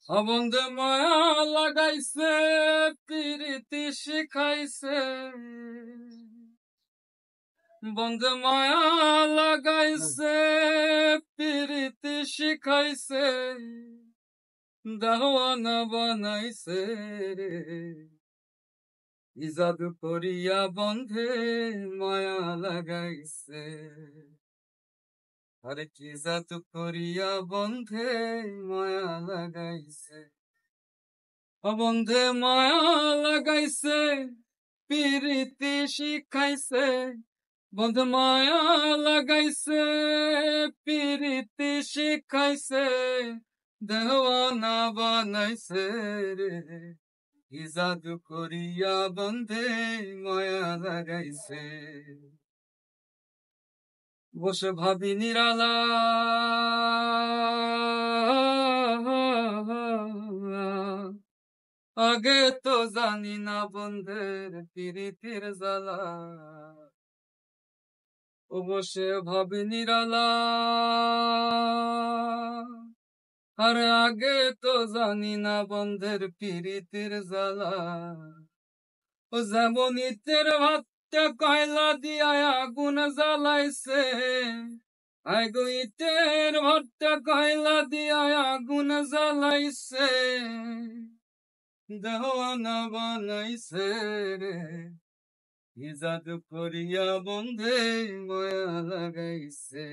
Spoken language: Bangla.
বন্ধু মায়া লাগাইছে, প্রীতি শিখাইছে। বন্ধু মায়া লাগাইছে, প্রীতি শিখাইছে। দেওয়ানা বানাইছে রে, জাদু করিয়া বন্ধে মায়া লাগাইছে। আরে কি জাদু করিয়া বন্ধে মায়া লাগাইছে। বন্ধে মায়া লাগাইছে, প্রীতি শিখাইছে। বন্ধে মায়া লাগাইছে, প্রীতি শিখাইছে। দেওয়ানা বানাইছে রে, কি জাদু করিয়া বন্ধে মায়া লাগাইছে। বসে ভাবি নিরালা, আগে তো জানি না বন্ধের প্রীতির জ্বালা। ও বসে ভাবি নিরালা, আরে আগে তো জানি না বন্ধের প্রীতির জ্বালা। ও যেমন ইটের ভাতটা কয়লা দিয়া আগুন জ্বালাইছে। আইগো ইটের ভাতটা কয়লা দিয়া আগুন জ্বালাইছে। দেওয়ানা বানাইছে রে, কি জাদু করিয়া বন্ধে মায়া লাগাইছে।